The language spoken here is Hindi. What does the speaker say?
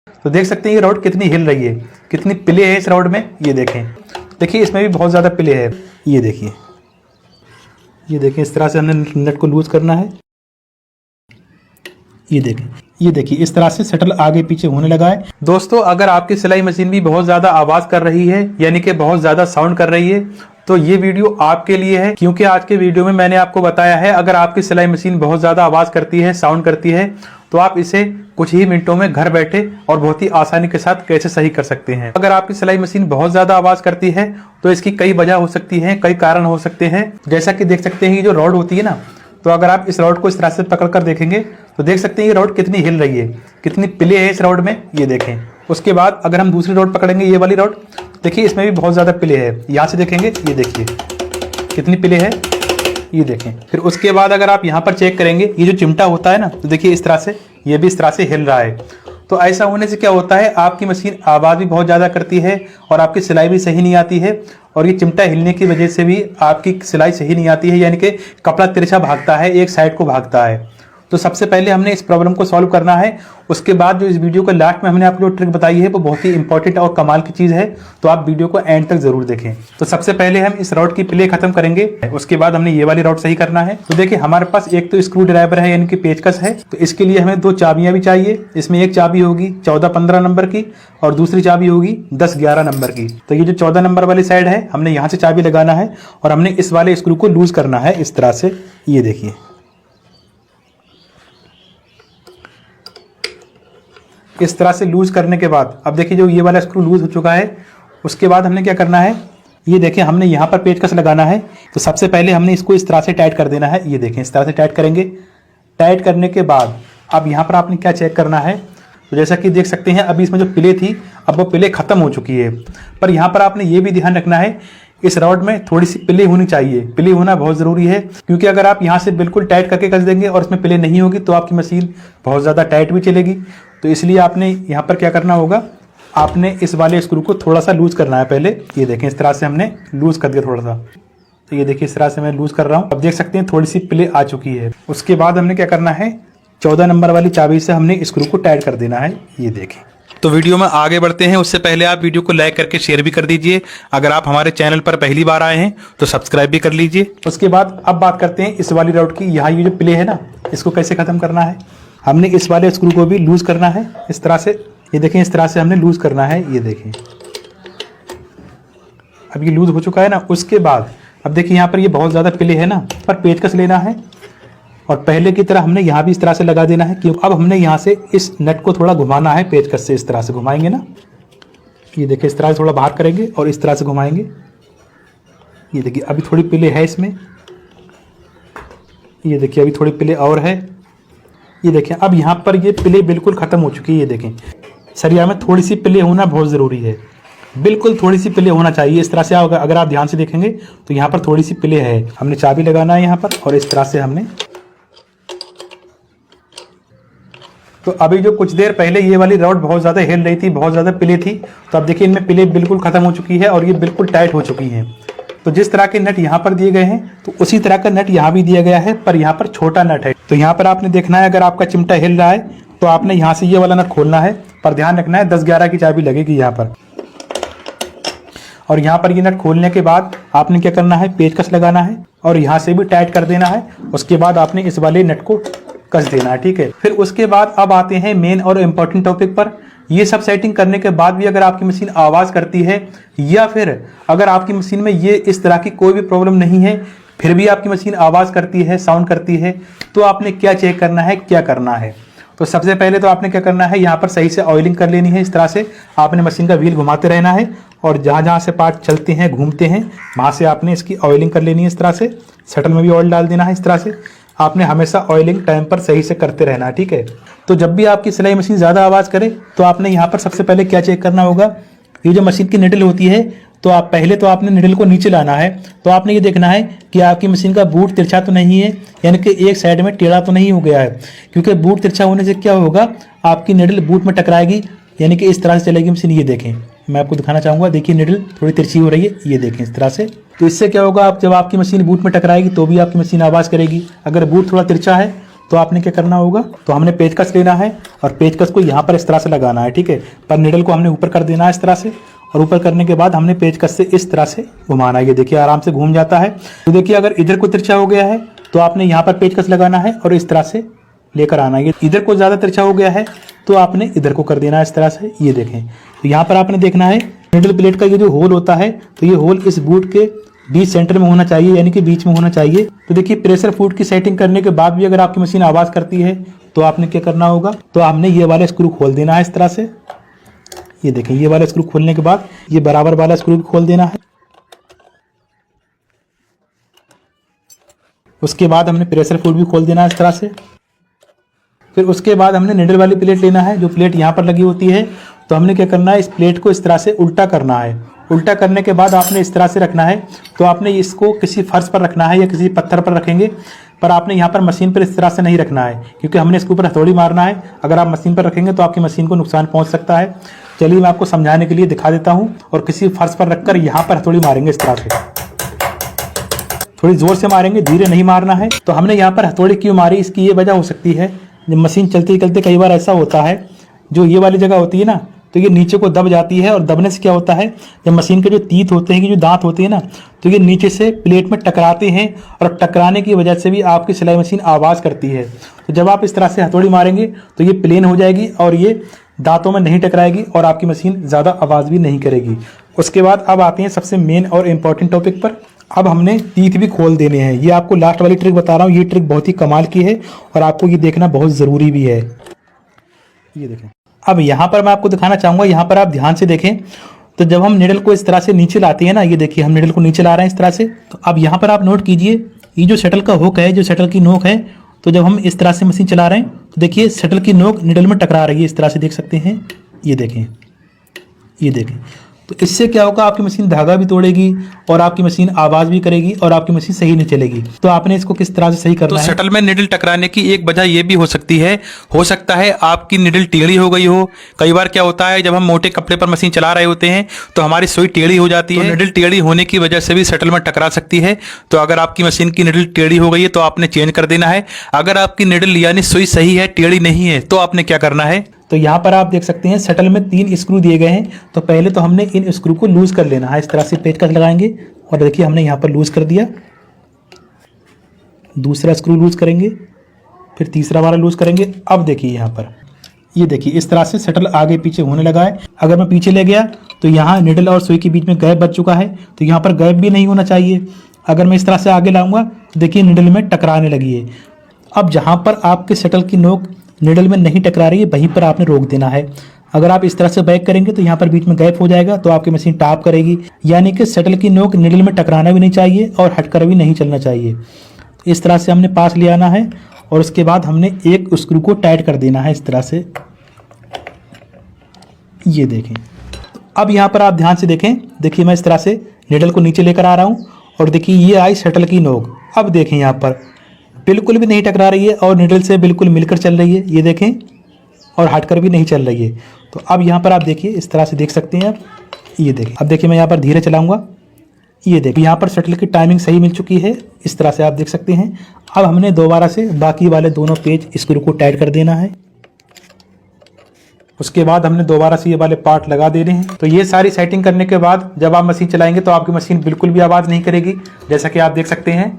तो देख सकते हैं ये रॉड कितनी हिल रही है, कितनी प्ले है इस रॉड में। ये देखें, देखिए इसमें भी बहुत ज़्यादा प्ले है। ये देखिए, ये देखें, इस तरह से हमने नट को लूज करना है। ये देखें, ये देखिए इस तरह से शटल आगे पीछे होने लगा है। दोस्तों, अगर आपकी सिलाई मशीन भी बहुत ज़्यादा आवाज़ कर रही है, यानी कि बहुत ज़्यादा साउंड कर रही है, तो ये वीडियो आपके लिए है। क्योंकि आज के वीडियो में मैंने आपको बताया है, अगर आपकी सिलाई मशीन बहुत ज़्यादा आवाज़ करती है, साउंड करती है, तो आप इसे कुछ ही मिनटों में घर बैठे और बहुत ही आसानी के साथ कैसे सही कर सकते हैं। अगर आपकी सिलाई मशीन बहुत ज़्यादा आवाज़ करती है तो इसकी कई वजह हो सकती है, कई कारण हो सकते हैं। जैसा कि देख सकते हैं, ये जो रॉड होती है ना, तो अगर आप इस रॉड को इस तरह से पकड़ कर देखेंगे तो देख सकते हैं ये रॉड कितनी हिल रही है, कितनी प्ले है इस रॉड में। ये देखें, उसके बाद अगर हम दूसरी रॉड पकड़ेंगे, ये वाली रॉड, देखिए इसमें भी बहुत ज़्यादा प्ले है। यहाँ से देखेंगे, ये देखिए कितनी प्ले है। ये देखें, फिर उसके बाद अगर आप यहाँ पर चेक करेंगे, ये जो चिमटा होता है ना, तो देखिए इस तरह से ये भी इस तरह से हिल रहा है। तो ऐसा होने से क्या होता है, आपकी मशीन आवाज़ भी बहुत ज़्यादा करती है और आपकी सिलाई भी सही नहीं आती है। और ये चिमटा हिलने की वजह से भी आपकी सिलाई सही नहीं आती है, यानी कि कपड़ा तिरछा भागता है, एक साइड को भागता है। तो सबसे पहले हमने इस प्रॉब्लम को सॉल्व करना है। उसके बाद जो इस वीडियो के लास्ट में हमने आपको जो ट्रिक बताई है वो बहुत ही इंपॉर्टेंट और कमाल की चीज़ है, तो आप वीडियो को एंड तक जरूर देखें। तो सबसे पहले हम इस रॉड की प्ले खत्म करेंगे, उसके बाद हमने ये वाली रॉड सही करना है। तो देखिए हमारे पास एक तो स्क्रू ड्राइवर है, यानी कि पेचकस है, तो इसके लिए हमें 2 चाबियां भी चाहिए। इसमें एक चाबी होगी 14-15 नंबर की और दूसरी चाबी होगी 10-11 नंबर की। तो ये जो 14 नंबर वाली साइड है, हमने यहाँ से चाबी लगाना है और हमने इस वाले स्क्रू को लूज करना है इस तरह से। ये देखिए, इस तरह से लूज करने के बाद अब देखिए जो ये वाला स्क्रू लूज हो चुका है। उसके बाद हमने क्या करना है, ये देखिए हमने यहाँ पर पेचकस लगाना है। तो सबसे पहले हमने इसको इस तरह से टाइट कर देना है। ये देखें, इस तरह से टाइट करेंगे। टाइट करने के बाद अब यहाँ पर आपने क्या चेक करना है, तो जैसा कि देख सकते हैं अभी इसमें जो प्ले थी, अब वो प्ले खत्म हो चुकी है। पर यहाँ पर आपने ये भी ध्यान रखना है, इस रॉड में थोड़ी सी प्ले होनी चाहिए। प्ले होना बहुत ज़रूरी है, क्योंकि अगर आप यहाँ से बिल्कुल टाइट करके कस देंगे और इसमें प्ले नहीं होगी तो आपकी मशीन बहुत ज़्यादा टाइट भी चलेगी। तो इसलिए आपने यहाँ पर क्या करना होगा, आपने इस वाले स्क्रू को थोड़ा सा लूज करना है पहले। ये देखें, इस तरह से हमने लूज कर दिया थोड़ा सा। तो ये देखिए इस तरह से मैं लूज कर रहा हूँ। अब देख सकते हैं थोड़ी सी प्ले आ चुकी है। उसके बाद हमने क्या करना है, 14 नंबर वाली चाबी से हमने स्क्रू को टाइट कर देना है। ये देखें। तो वीडियो में आगे बढ़ते हैं, उससे पहले आप वीडियो को लाइक करके शेयर भी कर दीजिए। अगर आप हमारे चैनल पर पहली बार आए हैं तो सब्सक्राइब भी कर लीजिए। उसके बाद अब बात करते हैं इस वाली रॉड की। यहाँ ये जो प्ले है ना, इसको कैसे ख़त्म करना है। हमने इस वाले स्क्रू को भी लूज करना है इस तरह से। ये देखें, इस तरह से हमने लूज करना है। ये देखें, अब ये लूज हो चुका है ना। उसके बाद अब देखिए यहाँ पर ये बहुत ज़्यादा प्ले है ना, पर पेचकस लेना है और पहले की तरह हमने यहाँ भी इस तरह से लगा देना है। क्यों, अब हमने यहाँ से इस नट को थोड़ा घुमाना है पेचकस से। इस तरह से घुमाएंगे ना, ये देखिए इस तरह से थोड़ा बाहर करेंगे और इस तरह से घुमाएंगे। ये देखिए अभी थोड़ी प्ले है इसमें। ये देखिए अभी थोड़ी प्ले और है। ये देखें, अब यहाँ पर ये प्ले बिल्कुल ख़त्म हो चुकी है। ये देखें, सरिया में थोड़ी सी प्ले होना बहुत ज़रूरी है, बिल्कुल थोड़ी सी प्ले होना चाहिए। इस तरह से अगर आप ध्यान से देखेंगे तो यहाँ पर थोड़ी सी प्ले है। हमने चाबी लगाना है यहाँ पर और इस तरह से हमने। तो अभी जो कुछ देर पहले ये वाली रॉड बहुत ज़्यादा हिल रही थी, बहुत ज़्यादा प्ले थी, तो अब देखिए इनमें प्ले बिल्कुल ख़त्म हो चुकी है और ये बिल्कुल टाइट हो चुकी हैं। तो जिस तरह के नट यहाँ पर दिए गए हैं, तो उसी तरह का नट यहाँ भी दिया गया है, पर यहाँ पर छोटा नट है। तो यहाँ पर आपने देखना है, अगर आपका चिमटा हिल रहा है तो आपने यहाँ से ये वाला नट खोलना है, पर ध्यान रखना है 10-11 की चाबी लगेगी यहाँ पर। और यहाँ पर ये नट खोलने के बाद आपने क्या करना है, पेचकस लगाना है और यहाँ से भी टाइट कर देना है। उसके बाद आपने इस वाले नट को कस देना है, ठीक है। फिर उसके बाद अब आते हैं मेन और इम्पोर्टेंट टॉपिक पर। ये सब सेटिंग करने के बाद भी अगर आपकी मशीन आवाज़ करती है, या फिर अगर आपकी मशीन में ये इस तरह की कोई भी प्रॉब्लम नहीं है, फिर भी आपकी मशीन आवाज़ करती है, साउंड करती है, तो आपने क्या चेक करना है, क्या करना है। तो सबसे पहले तो आपने क्या करना है, यहाँ पर सही से ऑयलिंग कर लेनी है। इस तरह से आपने मशीन का व्हील घुमाते रहना है और जहाँ जहाँ से पार्ट चलते हैं, घूमते हैं, वहाँ से आपने इसकी ऑयलिंग कर लेनी है। इस तरह से शटल में भी ऑयल डाल देना है। इस तरह से आपने हमेशा ऑयलिंग टाइम पर सही से करते रहना है, ठीक है। तो जब भी आपकी सिलाई मशीन ज़्यादा आवाज़ करे तो आपने यहाँ पर सबसे पहले क्या चेक करना होगा, ये जो मशीन की निडल होती है, तो आप पहले तो आपने निडल को नीचे लाना है। तो आपने ये देखना है कि आपकी मशीन का बूट तिरछा तो नहीं है, यानी कि एक साइड में टेढ़ा तो नहीं हो गया है। क्योंकि बूट तिरछा होने से क्या होगा, आपकी निडल बूट में टकराएगी, यानी कि इस तरह से चलेगी मशीन। ये देखें, मैं आपको दिखाना चाहूँगा, देखिए निडल थोड़ी तिरछी हो रही है। ये देखें इस तरह से। तो इससे क्या होगा, आप जब आपकी मशीन बूट में टकराएगी तो भी आपकी मशीन आवाज़ करेगी। अगर बूट थोड़ा तिरछा है तो आपने क्या करना होगा, तो हमने पेचकस लेना है और पेचकस को यहाँ पर इस तरह से लगाना है, ठीक है। पर निडल को हमने ऊपर कर देना है इस तरह से, और ऊपर करने के बाद हमने पेचकस से इस तरह से घुमाना है। ये देखिए आराम से घूम जाता है। तो देखिए अगर इधर को तिरछा हो गया है तो आपने यहाँ पर पेचकस लगाना है और इस तरह से लेकर आना है। इधर को ज़्यादा तिरछा हो गया है तो आपने इधर को कर देना है इस तरह से। ये देखें, तो यहाँ पर आपने देखना है निडल प्लेट का ये जो होल होता है, तो ये होल इस बूट के बीच सेंटर में होना चाहिए, यानी कि बीच में होना चाहिए। तो देखिए प्रेशर फूड की सेटिंग करने के बाद भी अगर आपकी मशीन आवाज़ करती है तो आपने क्या करना होगा, तो आपने ये वाला स्क्रू खोल देना है इस तरह से। ये देखें, ये वाला स्क्रू खोलने के बाद ये बराबर वाला स्क्रू भी खोल देना है। उसके बाद हमने प्रेशर फूड भी खोल देना है इस तरह से। फिर उसके बाद हमने निडल वाली प्लेट लेना है, जो प्लेट यहाँ पर लगी होती है। तो हमने क्या करना है, इस प्लेट को इस तरह से उल्टा करना है। उल्टा करने के बाद आपने इस तरह से रखना है। तो आपने इसको किसी फर्श पर रखना है या किसी पत्थर पर रखेंगे, पर आपने यहाँ पर मशीन पर इस तरह से नहीं रखना है, क्योंकि हमने इसके ऊपर हथौड़ी मारना है। अगर आप मशीन पर रखेंगे तो आपकी मशीन को नुकसान पहुँच सकता है। चलिए मैं आपको समझाने के लिए दिखा देता हूँ। और किसी फर्श पर रखकर यहाँ पर हथौड़ी मारेंगे इस तरह से, थोड़ी जोर से मारेंगे, धीरे नहीं मारना है। तो हमने यहाँ पर हथौड़ी क्यों मारी, इसकी ये वजह हो सकती है, जब मशीन चलते चलते कई बार ऐसा होता है, जो ये वाली जगह होती है ना, तो ये नीचे को दब जाती है। और दबने से क्या होता है, जब मशीन के जो तीत होते हैं, जो दांत होते हैं ना, तो ये नीचे से प्लेट में टकराते हैं और टकराने की वजह से भी आपकी सिलाई मशीन आवाज़ करती है। तो जब आप इस तरह से हथौड़ी मारेंगे तो ये प्लेन हो जाएगी और ये दांतों में नहीं टकराएगी और आपकी मशीन ज़्यादा आवाज़ भी नहीं करेगी। उसके बाद अब आते हैं सबसे मेन और इम्पॉर्टेंट टॉपिक पर। अब हमने तीत भी खोल देने हैं। ये आपको लास्ट वाली ट्रिक बता रहा हूँ, ये ट्रिक बहुत ही कमाल की है और आपको ये देखना बहुत ज़रूरी भी है। ये देखें, अब यहाँ पर मैं आपको दिखाना चाहूँगा, यहाँ पर आप ध्यान से देखें। तो जब हम निडल को इस तरह से नीचे लाते हैं ना, ये देखिए हम निडल को नीचे ला रहे हैं इस तरह से। तो अब यहाँ पर आप नोट कीजिए, ये जो शटल का हुक है, जो शटल की नोक है, तो जब हम इस तरह से मशीन चला रहे हैं तो देखिए शटल की नोक निडल में टकरा रही है, इस तरह से देख सकते हैं। ये देखें, ये देखें, तो इससे क्या होगा, आपकी मशीन धागा भी तोड़ेगी और आपकी मशीन आवाज़ भी करेगी और आपकी मशीन सही नहीं चलेगी। तो आपने इसको किस तरह से सही करना है। तो शटल में निडल टकराने की एक वजह यह भी हो सकती है, हो सकता है आपकी निडल टेढ़ी हो गई हो। कई बार क्या होता है, जब हम मोटे कपड़े पर मशीन चला रहे होते हैं तो हमारी सुई टेढ़ी हो जाती है। निडल टेढ़ी होने की वजह से भी शटल में टकरा सकती है। तो अगर आपकी मशीन की निडल टेढ़ी हो गई है तो आपने चेंज कर देना है। अगर आपकी निडल यानी सुई सही है, टेढ़ी नहीं है, तो आपने क्या करना है, तो यहाँ पर आप देख सकते हैं शटल में 3 स्क्रू दिए गए हैं। तो पहले तो हमने इन स्क्रू को लूज कर लेना है, इस तरह से पेचकस लगाएंगे और देखिए हमने यहाँ पर लूज कर दिया। दूसरा स्क्रू लूज करेंगे, फिर तीसरा वाला लूज करेंगे। अब देखिए यहाँ पर, ये देखिए इस तरह से शटल आगे पीछे होने लगा है। अगर मैं पीछे ले गया तो यहाँ निडल और सुई के बीच में गैप बच चुका है, तो यहाँ पर गैप भी नहीं होना चाहिए। अगर मैं इस तरह से आगे लाऊंगा तो देखिए निडल में टकराने लगी है। अब जहाँ पर आपके शटल की नोक निडल में नहीं टकरा रही है, वहीं पर आपने रोक देना है। अगर आप इस तरह से बैक करेंगे तो यहाँ पर बीच में गैप हो जाएगा, तो आपकी मशीन टॉप करेगी। यानी कि शटल की नोक निडल में टकराना भी नहीं चाहिए और हटकर भी नहीं चलना चाहिए। इस तरह से हमने पास ले आना है और उसके बाद हमने एक स्क्रू को टाइट कर देना है इस तरह से। ये देखें, अब यहाँ पर आप ध्यान से देखें, देखिए मैं इस तरह से निडल को नीचे लेकर आ रहा हूँ और देखिए ये आई शटल की नोक। अब देखें यहाँ पर बिल्कुल भी नहीं टकरा रही है और निडल से बिल्कुल मिलकर चल रही है, ये देखें, और हटकर भी नहीं चल रही है। तो अब यहाँ पर आप देखिए इस तरह से देख सकते हैं आप। ये देखें, अब देखिए मैं यहाँ पर धीरे चलाऊंगा। ये देखिए यहाँ पर शटल की टाइमिंग सही मिल चुकी है, इस तरह से आप देख सकते हैं। अब हमने दोबारा से बाकी वाले दोनों पेज स्क्रू को टाइट कर देना है। उसके बाद हमने दोबारा से ये वाले पार्ट लगा देने हैं। तो ये सारी सेटिंग करने के बाद जब आप मशीन चलाएंगे तो आपकी मशीन बिल्कुल भी आवाज़ नहीं करेगी, जैसा कि आप देख सकते हैं।